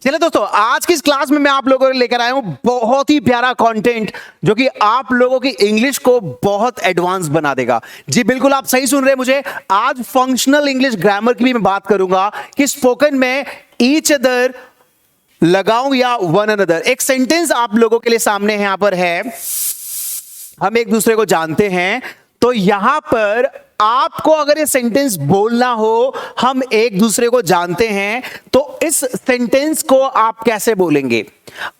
चलिए दोस्तों, आज की इस क्लास में मैं आप लोगों को लेकर आया हूं बहुत ही प्यारा कंटेंट जो कि आप लोगों की इंग्लिश को बहुत एडवांस बना देगा। जी बिल्कुल, आप सही सुन रहे हैं मुझे। आज फंक्शनल इंग्लिश ग्रामर की भी मैं बात करूंगा कि स्पोकन में ईच अदर लगाऊं या वन अनदर। एक सेंटेंस आप लोगों के लिए सामने यहां पर है, हम एक दूसरे को जानते हैं, तो यहां पर आपको अगर ये सेंटेंस बोलना हो, हम एक दूसरे को जानते हैं, तो इस सेंटेंस को आप कैसे बोलेंगे?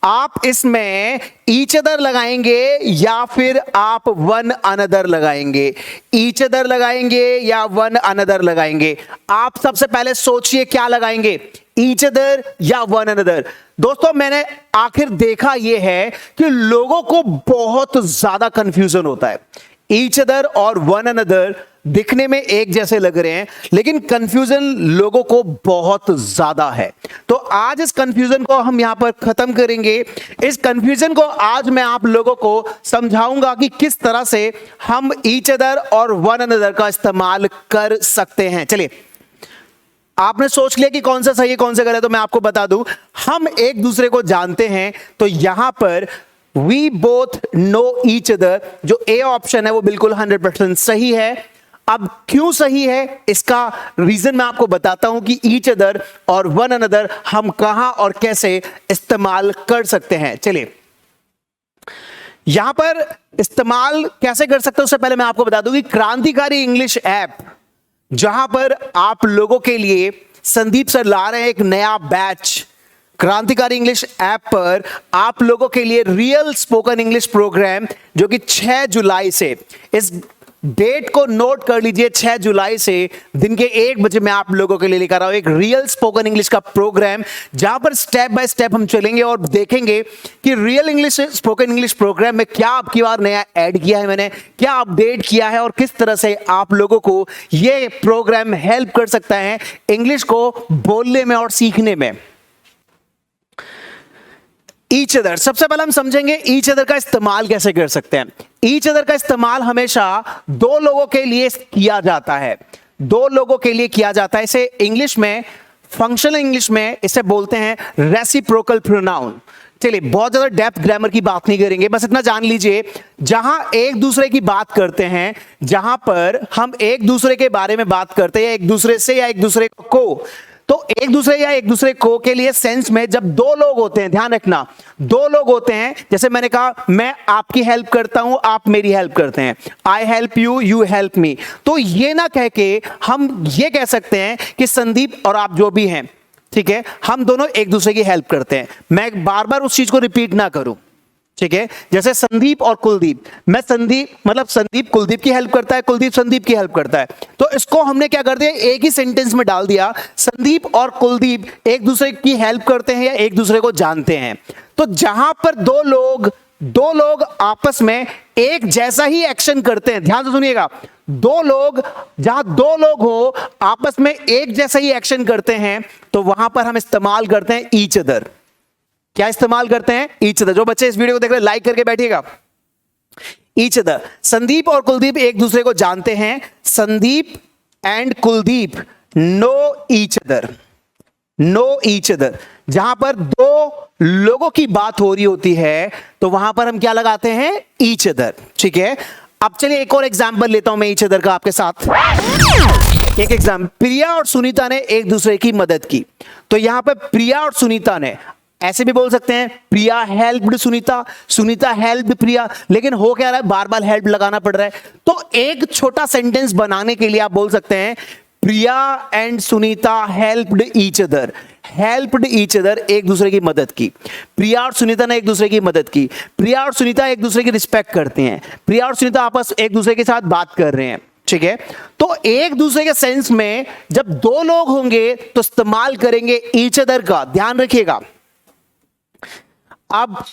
आप इसमें ईच अदर लगाएंगे या फिर आप वन अनदर लगाएंगे? ईच अदर लगाएंगे या वन अनदर लगाएंगे? आप सबसे पहले सोचिए क्या लगाएंगे, ईच अदर या वन अनदर। दोस्तों, मैंने आखिर देखा यह है कि लोगों को बहुत ज्यादा कंफ्यूजन होता है। ईच अदर और वन अनदर दिखने में एक जैसे लग रहे हैं, लेकिन कंफ्यूजन लोगों को बहुत ज्यादा है। तो आज इस कंफ्यूजन को हम यहां पर खत्म करेंगे। इस कंफ्यूजन को आज मैं आप लोगों को समझाऊंगा कि किस तरह से हम ईच अदर और वन अनदर का इस्तेमाल कर सकते हैं। चलिए, आपने सोच लिया कि कौन सा सही है कौन सा गलत, तो मैं आपको बता दूं, हम एक दूसरे को जानते हैं, तो यहां पर we both know each other, जो ए ऑप्शन है वो बिल्कुल 100% सही है। अब क्यों सही है इसका रीजन मैं आपको बताता हूं कि ईच अदर और वन अनदर हम कहां और कैसे इस्तेमाल कर सकते हैं। चलिए, यहां पर इस्तेमाल कैसे कर सकते हैं उससे पहले मैं आपको बता दूं कि क्रांतिकारी इंग्लिश ऐप, जहां पर आप लोगों के लिए संदीप सर ला रहे हैं एक नया बैच, क्रांतिकारी इंग्लिश ऐप पर आप लोगों के लिए रियल स्पोकन इंग्लिश प्रोग्राम, जो कि 6 जुलाई से, इस डेट को नोट कर लीजिए, 6 जुलाई से दिन के 1 बजे मैं आप लोगों के लिए लेकर आ रहा हूं एक रियल स्पोकन इंग्लिश का प्रोग्राम, जहां पर स्टेप बाय स्टेप हम चलेंगे और देखेंगे कि real English spoken English program में क्या आपकी बार नया ऐड किया है मैंने, क्या अपडेट किया है और किस तरह से आप लोगों को यह प्रोग्राम हेल्प कर सकता है इंग्लिश को बोलने में और सीखने में। ईच अदर, सबसे पहले हम समझेंगे ईच अदर का इस्तेमाल कैसे कर सकते हैं। ईच अदर का इस्तेमाल हमेशा दो लोगों के लिए किया जाता है, दो लोगों के लिए किया जाता है। इसे इंग्लिश में, फंक्शनल इंग्लिश में इसे बोलते हैं रेसिप्रोकल प्रोनाउन। चलिए, बहुत ज्यादा डेप्थ ग्रामर की बात नहीं करेंगे, बस इतना जान लीजिए, जहां एक दूसरे की बात करते हैं, जहां पर हम एक दूसरे के बारे में बात करते हैं, एक दूसरे से या एक दूसरे को, तो एक दूसरे या एक दूसरे को के लिए सेंस में जब दो लोग होते हैं, ध्यान रखना, दो लोग होते हैं, जैसे मैंने कहा मैं आपकी हेल्प करता हूं, आप मेरी हेल्प करते हैं, I help you, you help me, तो ये ना कह के हम ये कह सकते हैं कि संदीप और आप जो भी हैं, ठीक है, हम दोनों एक दूसरे की हेल्प करते हैं। मैं बार बार उस चीज को रिपीट ना करूं, ठीक है। जैसे संदीप और कुलदीप, मैं संदीप मतलब संदीप कुलदीप की हेल्प करता है, कुलदीप संदीप की हेल्प करता है, तो इसको हमने क्या कर दिया, एक ही सेंटेंस में डाल दिया, संदीप और कुलदीप एक दूसरे की हेल्प करते हैं या एक दूसरे को जानते हैं। तो जहां पर दो लोग आपस में एक जैसा ही एक्शन करते हैं, ध्यान से सुनिएगा, जहां दो लोग हो आपस में एक जैसा ही एक्शन करते हैं, तो वहां पर हम इस्तेमाल करते हैं ईच अदर। क्या इस्तेमाल करते हैं? Each other. जो बच्चे इस वीडियो को देख रहे हैं लाइक करके बैठिएगा। ईच अदर, संदीप और कुलदीप एक दूसरे को जानते हैं, Sandeep and Kuldeep no each other, no each other. जहां पर दो लोगों की बात हो रही होती है, तो वहां पर हम क्या लगाते हैं, ईच अदर, ठीक है। अब चलिए एक और एग्जाम्पल लेता हूं मैं ईच अदर का आपके साथ। एक एग्जाम्पल, प्रिया और सुनीता ने एक दूसरे की मदद की, तो यहां पर प्रिया और सुनीता ने, ऐसे भी बोल सकते हैं प्रिया हेल्प्ड सुनीता, सुनीता हेल्प्ड प्रिया, लेकिन हो क्या रहा है, बार बार हेल्प लगाना पड़ रहा है। तो एक छोटा सेंटेंस बनाने के लिए आप बोल सकते हैं Priya and Sunita helped each other, helped each other, एक दूसरे की मदद की। प्रिया और सुनीता ने एक दूसरे की मदद की, प्रिया और सुनीता एक दूसरे की रिस्पेक्ट करते हैं, प्रिया और सुनीता आपस एक दूसरे के साथ बात कर रहे हैं, ठीक है। तो एक दूसरे के सेंस में जब दो लोग होंगे तो इस्तेमाल करेंगे ईच अदर का, ध्यान रखिएगा। अब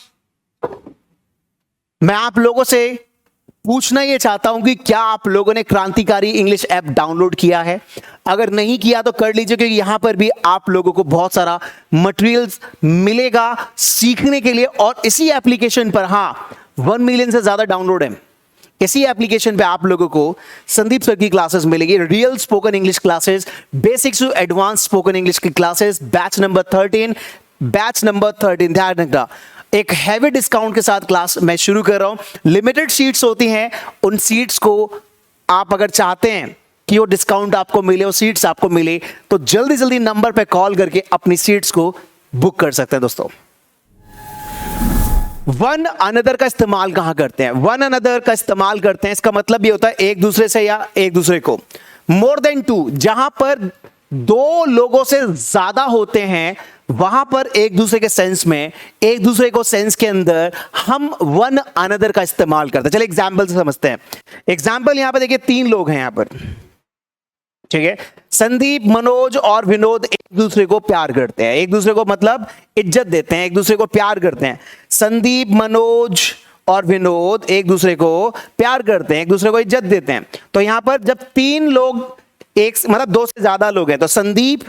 मैं आप लोगों से पूछना यह चाहता हूं कि क्या आप लोगों ने क्रांतिकारी इंग्लिश ऐप डाउनलोड किया है? अगर नहीं किया तो कर लीजिए, क्योंकि यहां पर भी आप लोगों को बहुत सारा मटेरियल्स मिलेगा सीखने के लिए। और इसी एप्लीकेशन पर, हां, 1 मिलियन से ज्यादा डाउनलोड है, इसी एप्लीकेशन पे आप लोगों को संदीप सर की क्लासेस मिलेगी, real spoken English classes, basics to advance spoken English की classes, batch number 13, batch number 13, ध्यान रखना एक हैवी डिस्काउंट के साथ क्लास मैं शुरू कर रहा हूं। लिमिटेड सीट्स होती हैं, उन सीट्स को आप अगर चाहते हैं कि वो डिस्काउंट आपको मिले, वो सीट्स आपको मिले, तो जल्दी जल्दी नंबर पे कॉल करके अपनी सीट्स को बुक कर सकते हैं दोस्तों। वन अनदर का इस्तेमाल कहां करते हैं? वन अनदर का इस्तेमाल करते हैं, इसका मतलब ये होता है एक दूसरे से या एक दूसरे को। मोर देन टू, जहां पर दो लोगों से ज्यादा होते हैं वहां पर एक दूसरे के सेंस में, एक दूसरे को सेंस के अंदर हम वन अनदर का इस्तेमाल करते हैं। चलिए एग्जाम्पल से समझते हैं। एग्जाम्पल यहां पर देखिए, 3 लोग हैं यहां पर, ठीक है। संदीप, मनोज और विनोद एक दूसरे को प्यार करते हैं, एक दूसरे को मतलब इज्जत देते हैं, एक दूसरे को प्यार करते हैं। संदीप, मनोज और विनोद एक दूसरे को प्यार करते हैं, एक दूसरे को इज्जत देते हैं। तो यहां पर जब 3 लोग एक मतलब 2 से ज्यादा लोग हैं, तो Sandeep,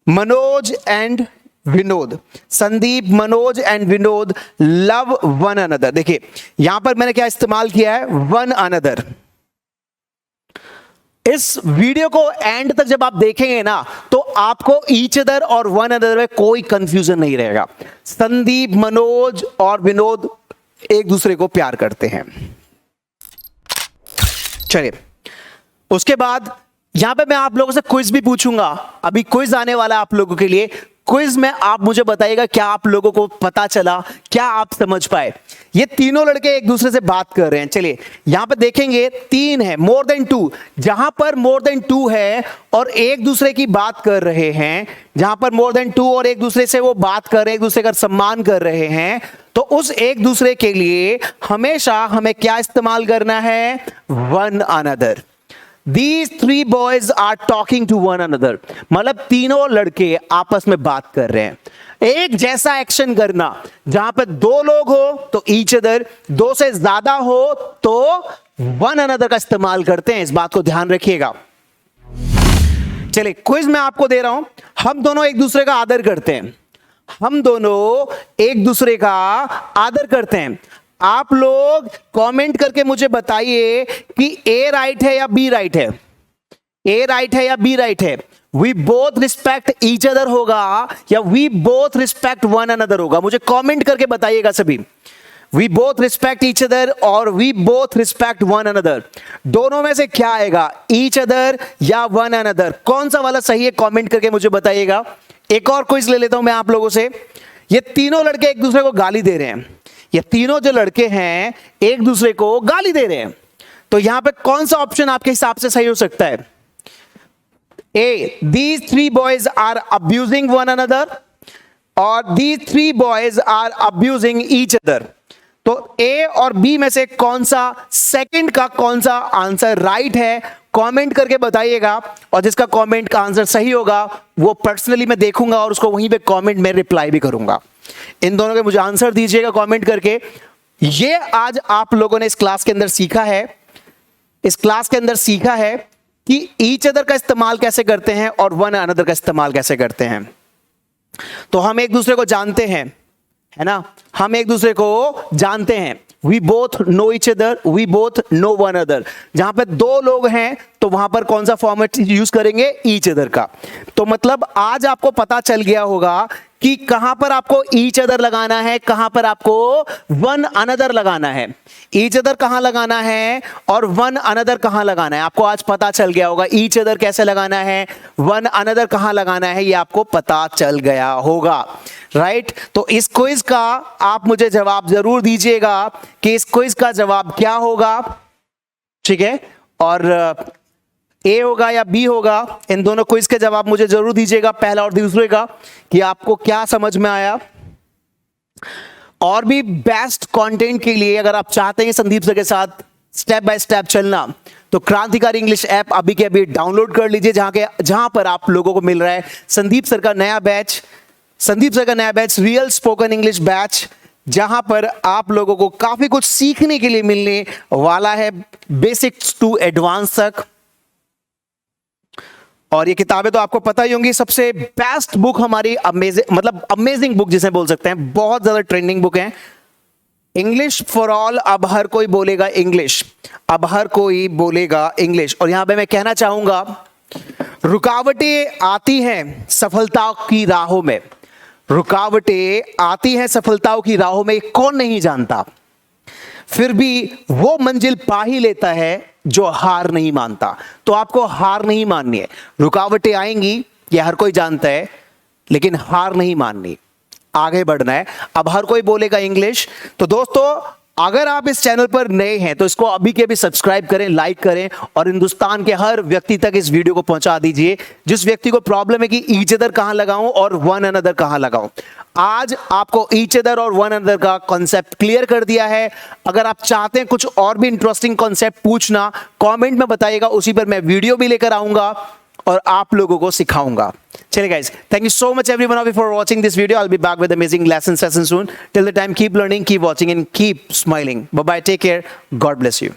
Manoj and Vinod, Sandeep, Manoj and Vinod love one another. देखिए यहां पर मैंने क्या इस्तेमाल किया है? One another. इस वीडियो को एंड तक जब आप देखेंगे ना, तो आपको ईच अदर और वन अनदर में कोई कंफ्यूजन नहीं रहेगा। संदीप, मनोज और विनोद एक दूसरे को प्यार करते हैं। चलिए उसके बाद यहां पे मैं आप लोगों से क्विज भी पूछूंगा। अभी क्विज आने वाला है आप लोगों के लिए। क्विज में आप मुझे बताइएगा क्या आप लोगों को पता चला, क्या आप समझ पाए। ये तीनों लड़के एक दूसरे से बात कर रहे हैं। चलिए यहां पे देखेंगे 3 है, मोर देन 2। जहां पर मोर देन 2 है और एक दूसरे की बात कर रहे हैं, जहां पर मोर देन 2 और एक दूसरे से वो बात कर रहे हैं, एक दूसरे का सम्मान कर रहे हैं, तो उस एक दूसरे के लिए हमेशा हमें क्या इस्तेमाल करना है? One another. These 3 boys are talking to one another, मतलब तीनों लड़के आपस में बात कर रहे हैं। एक जैसा एक्शन करना, जहां पर 2 लोग हो तो ईच अदर, 2 से ज्यादा हो तो वन अनदर का इस्तेमाल करते हैं, इस बात को ध्यान रखिएगा। चलिए क्विज मैं आपको दे रहा हूं। हम दोनों एक दूसरे का आदर करते हैं, हम दोनों एक दूसरे का आदर करते हैं। आप लोग कमेंट करके मुझे बताइए कि ए राइट है या बी राइट है? ए राइट है या बी राइट है? We both respect each other होगा या we both respect one another होगा? मुझे कमेंट करके बताइएगा सभी। We both respect each other और we both respect one another, दोनों में से क्या आएगा? ईच अदर या वन अनदर? कौन सा वाला सही है? कमेंट करके मुझे बताइएगा। एक और क्विज ले लेता हूं मैं आप लोगों से। ये तीनों लड़के एक दूसरे को गाली दे रहे हैं, ये तीनों जो लड़के हैं एक दूसरे को गाली दे रहे हैं, तो यहां पे कौन सा ऑप्शन आपके हिसाब से सही हो सकता है? ए, these 3 boys are abusing one another और these 3 boys are abusing each other। तो ए और बी में से कौन सा, सेकंड का कौन सा आंसर राइट है? कमेंट करके बताइएगा, और जिसका कमेंट का आंसर सही होगा वो पर्सनली मैं देखूंगा और उसको वहीं पे कमेंट में रिप्लाई भी करूंगा। इन दोनों के मुझे आंसर दीजिएगा कमेंट करके। ये आज आप लोगों ने इस क्लास के अंदर सीखा है, इस क्लास के अंदर सीखा है कि ईच अदर का इस्तेमाल कैसे करते हैं और वन अनदर का इस्तेमाल कैसे करते हैं। तो हम एक दूसरे को जानते हैं, है ना, हम एक दूसरे को जानते हैं। We both know each other, we both know one other. जहां पे 2 लोग हैं तो वहां पर कौन सा फॉर्मेट यूज करेंगे? ईच अदर का। तो मतलब आज आपको पता चल गया होगा कि कहां पर आपको ईच अदर लगाना है, कहां पर आपको वन अनदर लगाना है। ईच अदर कहां लगाना है और वन अनदर कहां लगाना है, आपको आज पता चल गया होगा। ईच अदर कैसे लगाना है, वन अनदर कहां लगाना है, ये आपको पता चल गया होगा, राइट। तो इस क्विज का आप मुझे जवाब जरूर दीजिएगा कि इस क्विज का जवाब क्या होगा, ठीक है। और ए होगा या बी होगा, इन दोनों क्विज के जवाब मुझे जरूर दीजिएगा, पहला और दूसरे का, कि आपको क्या समझ में आया। और भी बेस्ट कंटेंट के लिए अगर आप चाहते हैं संदीप सर के साथ स्टेप बाय स्टेप चलना, तो क्रांतिकारी इंग्लिश ऐप अभी के अभी डाउनलोड कर लीजिए, जहां पर आप लोगों को मिल रहा है संदीप सर का नया बैच, संदीप सर का नया batch real spoken English batch, जहां पर आप लोगों को काफी कुछ सीखने के लिए मिलने वाला है, बेसिक्स टू एडवांस तक। और ये किताबें तो आपको पता ही होंगी, सबसे बेस्ट बुक हमारी अमेजिंग बुक जिसे बोल सकते हैं, बहुत ज्यादा ट्रेंडिंग बुक है। इंग्लिश फॉर ऑल, अब हर कोई बोलेगा इंग्लिश, अब हर कोई बोलेगा इंग्लिश। और यहां पे मैं कहना चाहूंगा, रुकावटें आती हैं सफलता की राहों में, रुकावटें आती हैं सफलताओं की राहों में, कौन नहीं जानता, फिर भी वो मंजिल पा ही लेता है जो हार नहीं मानता। तो आपको हार नहीं माननी है। रुकावटें आएंगी, ये हर कोई जानता है, लेकिन हार नहीं माननी, आगे बढ़ना है। अब हर कोई बोलेगा इंग्लिश, तो दोस्तों अगर आप इस चैनल पर नए हैं तो इसको अभी के अभी सब्सक्राइब करें, लाइक करें और हिंदुस्तान के हर व्यक्ति तक इस वीडियो को पहुंचा दीजिए जिस व्यक्ति को प्रॉब्लम है कि ईच अदर कहां लगाऊं और वन अनदर कहां लगाऊं। आज आपको ईच अदर और वन अनदर का कॉन्सेप्ट क्लियर कर दिया है। अगर आप चाहते हैं कुछ और भी इंटरेस्टिंग कॉन्सेप्ट पूछना, कमेंट में बताइएगा, उसी पर मैं वीडियो भी लेकर आऊंगा और आप लोगों को सिखाऊंगा। चलिए guys, thank you so much everyone of you for watching this video. I will be back with amazing lesson session soon. Till the time keep learning, keep watching and keep smiling. Bye bye, take care, God bless you.